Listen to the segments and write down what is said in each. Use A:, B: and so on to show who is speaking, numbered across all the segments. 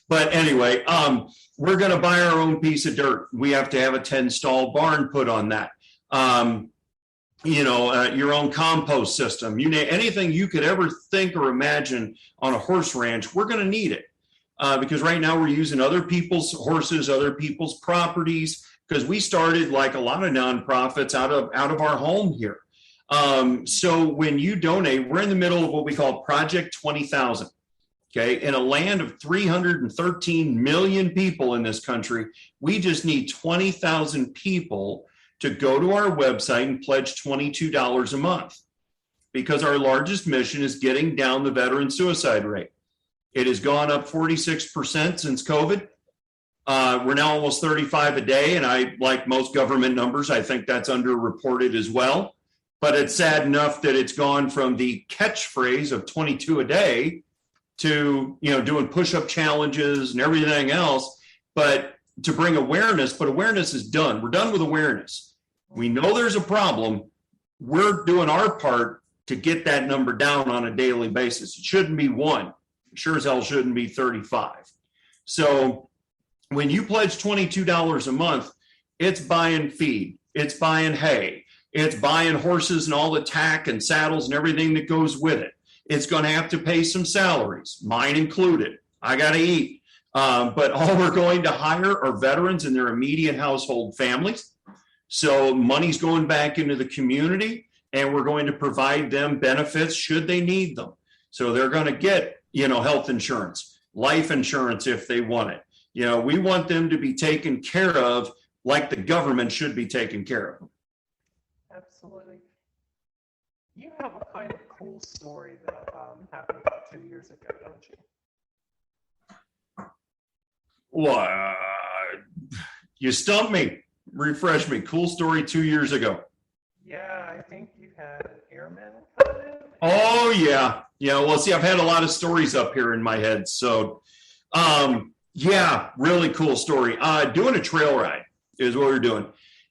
A: But anyway, we're going to buy our own piece of dirt. We have to have a 10-stall barn put on that. Your own compost system, anything you could ever think or imagine on a horse ranch, we're going to need it. Because right now we're using other people's horses, other people's properties, because we started like a lot of nonprofits out of our home here. So when you donate, we're in the middle of what we call Project 20,000. Okay, in a land of 313 million people in this country, we just need 20,000 people to go to our website and pledge $22 a month, because our largest mission is getting down the veteran suicide rate. It has gone up 46% since COVID. We're now almost 35 a day, and I, like most government numbers, I think that's underreported as well. But it's sad enough that it's gone from the catchphrase of 22 a day to, doing push-up challenges and everything else, but to bring awareness. But awareness is done. We're done with awareness. We know there's a problem. We're doing our part to get that number down on a daily basis. It shouldn't be 1. It sure as hell shouldn't be 35. So when you pledge $22 a month, it's buying feed, it's buying hay, it's buying horses and all the tack and saddles and everything that goes with it. It's going to have to pay some salaries, mine included. I got to eat. But all we're going to hire are veterans and their immediate household families. So money's going back into the community, and we're going to provide them benefits should they need them. So they're going to get, health insurance, life insurance if they want it. We want them to be taken care of like the government should be taken care of.
B: Absolutely. You have a kind of cool story that happened about 2 years ago, don't you?
A: Well, you stumped me. Refresh me. Cool story 2 years ago.
B: Yeah, I think you had an airman come in.
A: Oh, yeah. Yeah, well, see, I've had a lot of stories up here in my head. So, yeah, really cool story. Doing a trail ride is what we were doing.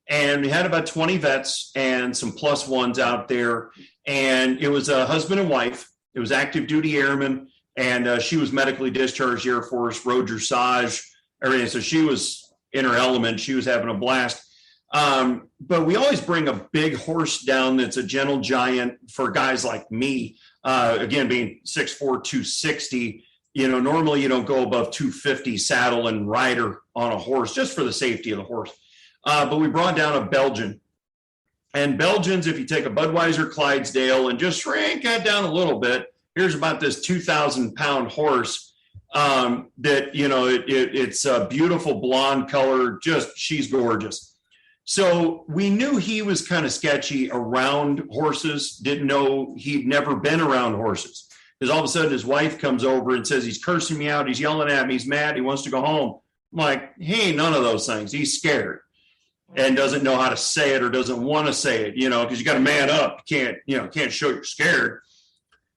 A: And we had about 20 vets and some plus ones out there. And it was a husband and wife. It was active duty airmen. And she was medically discharged Air Force, road dressage, everything. So she was in her element. She was having a blast. But we always bring a big horse down that's a gentle giant for guys like me. Again, being 6'4", 260, normally you don't go above 250 saddle and rider on a horse just for the safety of the horse. But we brought down a Belgian. And Belgians, if you take a Budweiser Clydesdale and just shrink that down a little bit, here's about this 2,000-pound horse that, it's a beautiful blonde color, she's gorgeous. So we knew he was kind of sketchy around horses, didn't know he'd never been around horses. Because all of a sudden his wife comes over and says he's cursing me out, he's yelling at me, he's mad, he wants to go home. I'm like, he ain't none of those things. He's scared and doesn't know how to say it or doesn't want to say it, because you got to man up. You can't show you're scared.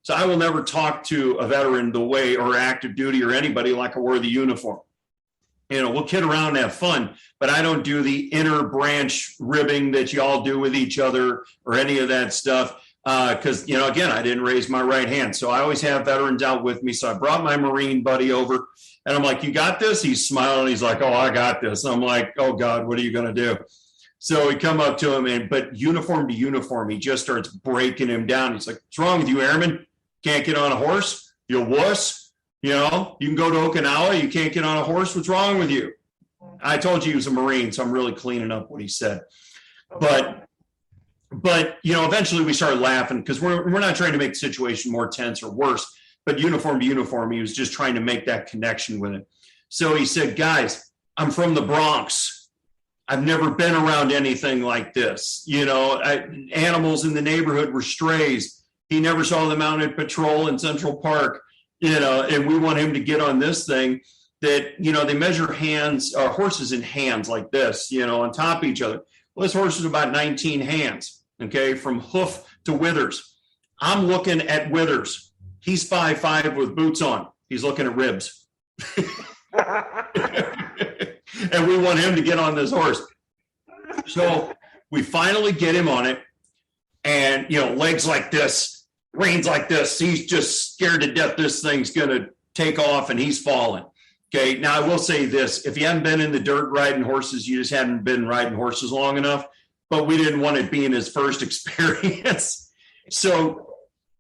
A: So I will never talk to a veteran the way, or active duty or anybody, like I wore the uniform. We'll kid around and have fun, but I don't do the inner branch ribbing that you all do with each other or any of that stuff. Because, again, I didn't raise my right hand. So I always have veterans out with me. So I brought my Marine buddy over and I'm like, you got this? He's smiling. He's like, oh, I got this. I'm like, oh, God, what are you going to do? So we come up to him, but uniform to uniform, he just starts breaking him down. He's like, what's wrong with you, airman? Can't get on a horse? You wuss? You can go to Okinawa. You can't get on a horse. What's wrong with you? I told you he was a Marine, so I'm really cleaning up what he said. But eventually we started laughing because we're not trying to make the situation more tense or worse, but uniform to uniform, he was just trying to make that connection with it. So he said, guys, I'm from the Bronx. I've never been around anything like this. Animals in the neighborhood were strays. He never saw the mounted patrol in Central Park. And we want him to get on this thing that, they measure horses in hands like this, on top of each other. Well, this horse is about 19 hands, okay, from hoof to withers. I'm looking at withers. He's 5'5" with boots on. He's looking at ribs. And we want him to get on this horse. So we finally get him on it and, legs like this. Reins like this. He's just scared to death this thing's going to take off and he's falling. Okay, now I will say this: if you haven't been in the dirt riding horses, you just haven't been riding horses long enough. But we didn't want it being his first experience, so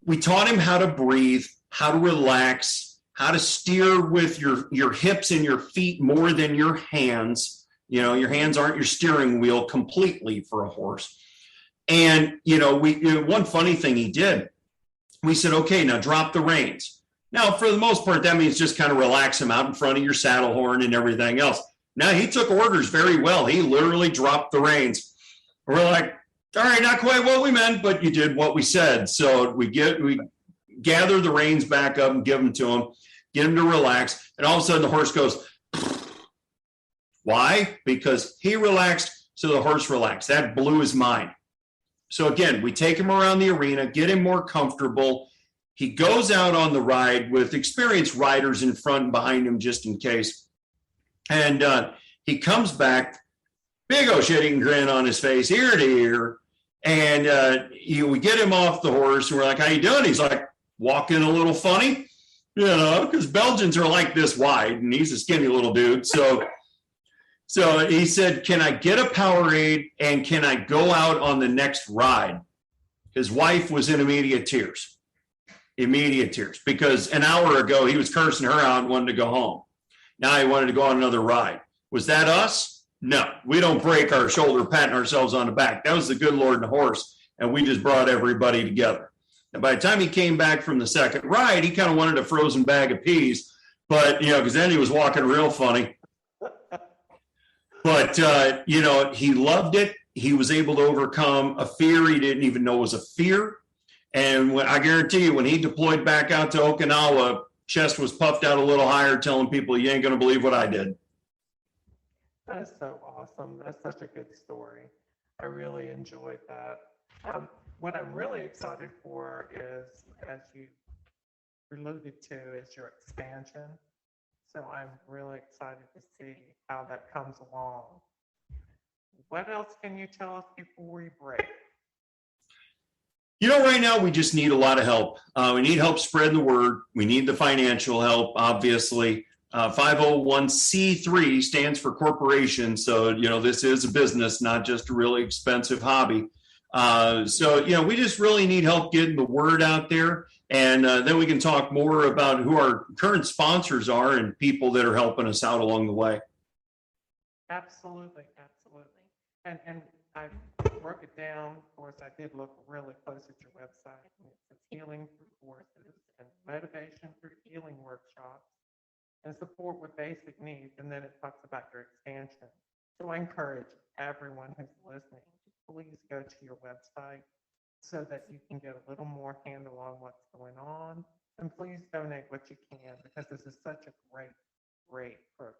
A: we taught him how to breathe, how to relax, how to steer with your hips and your feet more than your hands. You know, your hands aren't your steering wheel completely for a horse. And one funny thing he did, we said, okay, now drop the reins. Now, for the most part, that means just kind of relax him out in front of your saddle horn and everything else. Now, he took orders very well. He literally dropped the reins. We're like, all right, not quite what we meant, but you did what we said. So we gather the reins back up and give them to him, get him to relax. And all of a sudden the horse goes, why? Because he relaxed, so the horse relaxed. That blew his mind. So again, we take him around the arena, get him more comfortable. He goes out on the ride with experienced riders in front and behind him just in case. And he comes back, big old shitting grin on his face, ear to ear. And we get him off the horse, and we're like, how you doing? He's like, walking a little funny, because Belgians are like this wide, and he's a skinny little dude. So he said, can I get a Powerade, and can I go out on the next ride? His wife was in immediate tears, because an hour ago he was cursing her out and wanted to go home. Now he wanted to go on another ride. Was that us? No, we don't break our shoulder patting ourselves on the back. That was the good Lord and the horse, and we just brought everybody together. And by the time he came back from the second ride, he kind of wanted a frozen bag of peas, but because then he was walking real funny. But he loved it. He was able to overcome a fear he didn't even know was a fear. And I guarantee you, when he deployed back out to Okinawa, chest was puffed out a little higher, telling people, you ain't going to believe what I did.
B: That is so awesome. That's such a good story. I really enjoyed that. What I'm really excited for is, as you alluded to, is your expansion. So I'm really excited to see how that comes along. What else can you tell us before we break?
A: Right now we just need a lot of help. We need help spreading the word. We need the financial help, obviously. 501c3 stands for corporation. So, this is a business, not just a really expensive hobby. We just really need help getting the word out there. And then we can talk more about who our current sponsors are and people that are helping us out along the way.
B: Absolutely. And I broke it down. Of course, I did look really close at your website. It's healing through horses and motivation through healing workshops and support with basic needs. And then it talks about your expansion. So I encourage everyone who's listening to please go to your website so that you can get a little more handle on what's going on. And please donate what you can, because this is such a great, great program.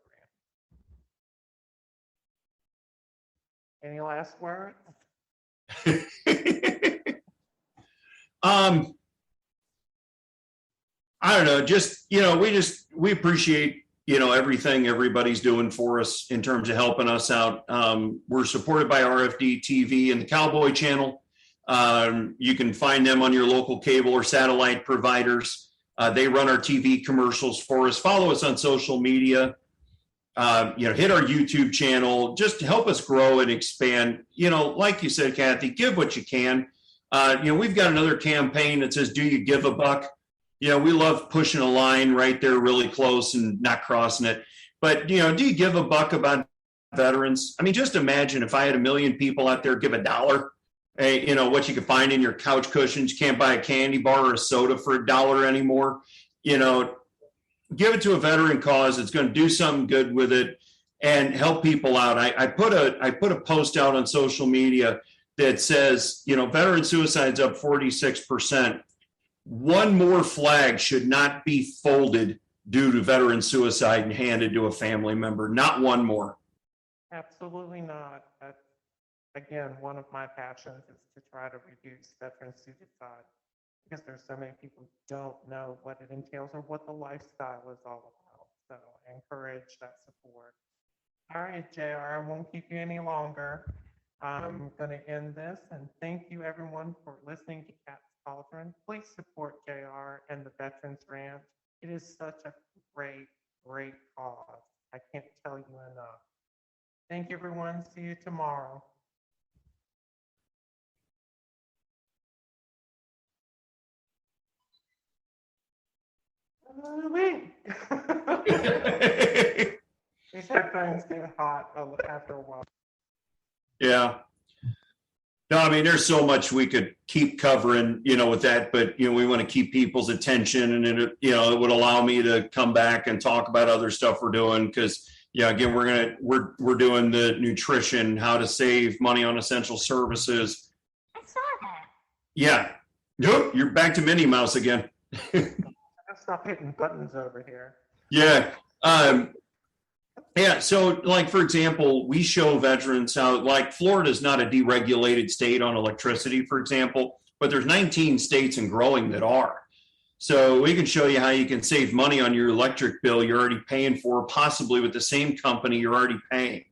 B: Any last words?
A: I don't know. Just, we appreciate, everything everybody's doing for us in terms of helping us out. We're supported by RFD TV and the Cowboy Channel. You can find them on your local cable or satellite providers. They run our TV commercials for us. Follow us on social media. Hit our YouTube channel, just to help us grow and expand. Like you said, Kathy, give what you can. We've got another campaign that says, do you give a buck? We love pushing a line right there really close and not crossing it. But, do you give a buck about veterans? I mean, just imagine if I had 1 million people out there give $1. What you can find in your couch cushions. You can't buy a candy bar or a soda for $1 anymore. Give it to a veteran cause. It's going to do something good with it and help people out. I put a post out on social media that says, veteran suicide's up 46%. One more flag should not be folded due to veteran suicide and handed to a family member. Not one more.
B: Absolutely not. That's, again, one of my passions is to try to reduce veteran suicide, because there's so many people who don't know what it entails or what the lifestyle is all about. So I encourage that support. All right, JR, I won't keep you any longer. I'm going to end this, and thank you everyone for listening to Cat's Cauldron. Please support JR and the Veterans Ranch. It is such a great great cause. I can't tell you enough. Thank you, everyone. See you tomorrow. Wait. These headphones get hot after a while.
A: Yeah. No, I mean, there's so much we could keep covering, with that, but, we want to keep people's attention, and it would allow me to come back and talk about other stuff we're doing. Because, again, we're doing the nutrition, how to save money on essential services.
C: I saw that.
A: Yeah. Nope. You're back to Minnie Mouse again.
B: Stop hitting buttons over here.
A: Yeah. Yeah. So, like, for example, we show veterans how, like, Florida is not a deregulated state on electricity, for example, but there's 19 states and growing that are. So we can show you how you can save money on your electric bill you're already paying for, possibly with the same company you're already paying.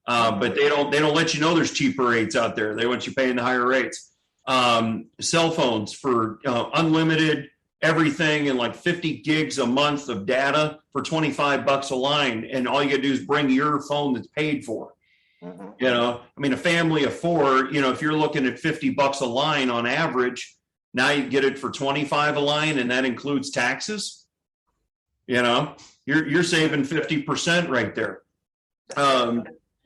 A: But they don't let you know there's cheaper rates out there. They want you paying the higher rates. Cell phones for unlimited everything and like 50 gigs a month of data for $25 a line. And all you gotta do is bring your phone that's paid for. A family of four, if you're looking at $50 a line on average, now you get it for 25 a line, and that includes taxes. You're saving 50% right there.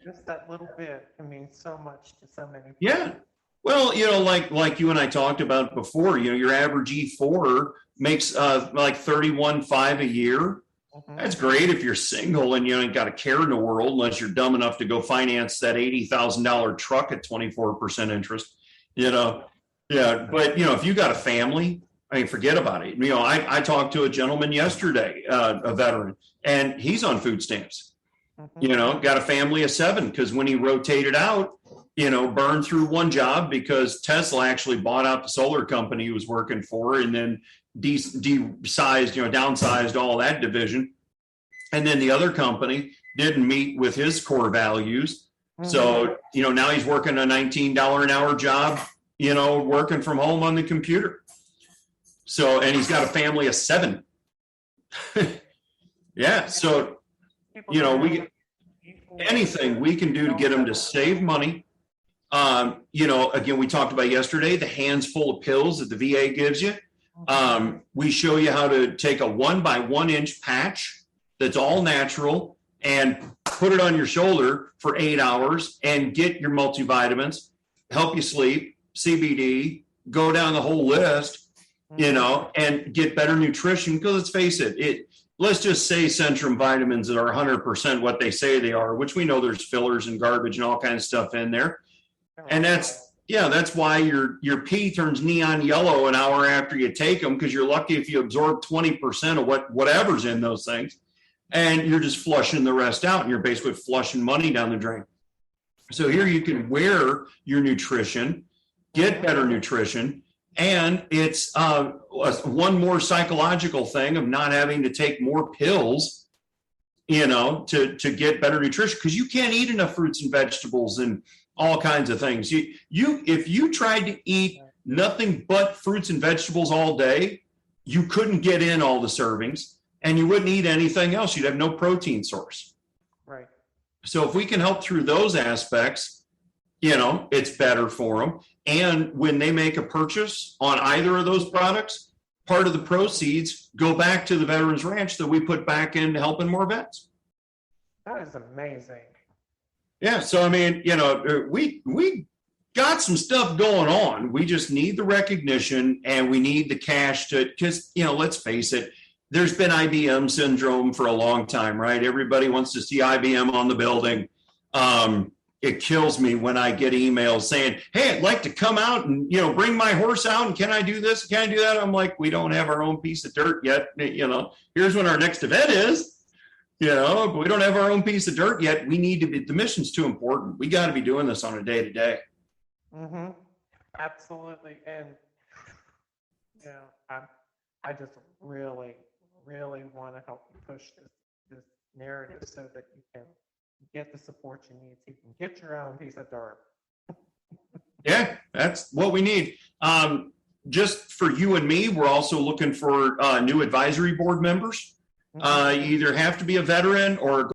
B: Just that little bit can mean so much to so many people.
A: Yeah. Well, like you and I talked about before, your average E4 makes like $31,500 a year. That's great if you're single and you ain't got a care in the world, unless you're dumb enough to go finance that $80,000 truck at 24% interest. Yeah. But if you got a family, forget about it. I talked to a gentleman yesterday, a veteran, and he's on food stamps. Got a family of 7 because when he rotated out, burned through one job because Tesla actually bought out the solar company he was working for, and then downsized all that division. And then the other company didn't meet with his core values. So, now he's working a $19 an hour job, working from home on the computer. So, and he's got a family of 7. Yeah. So, anything we can do to get them to save money. Again, we talked about yesterday, the hands full of pills that the VA gives you. We show you how to take a 1 by 1 inch patch that's all natural and put it on your shoulder for 8 hours and get your multivitamins, help you sleep, CBD, go down the whole list, and get better nutrition. Because let's face it, let's just say Centrum vitamins that are 100% what they say they are, which we know there's fillers and garbage and all kinds of stuff in there. And that's why your pee turns neon yellow an hour after you take them, because you're lucky if you absorb 20% of whatever's in those things, and you're just flushing the rest out, and you're basically flushing money down the drain. So here you can wear your nutrition, get better nutrition, and it's one more psychological thing of not having to take more pills, to get better nutrition, because you can't eat enough fruits and vegetables and all kinds of things. If you tried to eat nothing but fruits and vegetables all day, you couldn't get in all the servings, and you wouldn't eat anything else. You'd have no protein source.
B: Right.
A: So if we can help through those aspects, it's better for them. And when they make a purchase on either of those products, part of the proceeds go back to the Veterans Ranch that we put back into helping more vets.
B: That is amazing.
A: Yeah. So, we got some stuff going on. We just need the recognition, and we need the cash because, let's face it, there's been IBM syndrome for a long time, right? Everybody wants to see IBM on the building. It kills me when I get emails saying, hey, I'd like to come out and, bring my horse out, and can I do this? Can I do that? I'm like, we don't have our own piece of dirt yet. Here's when our next event is, but we don't have our own piece of dirt yet. We need to be, the mission's too important. We got to be doing this on a day to day.
B: Absolutely. And, I just really, really want to help you push this narrative so that you can get the support you need so you can get your own piece of dirt.
A: Yeah, that's what we need. Just for you and me, we're also looking for new advisory board members. You either have to be a veteran or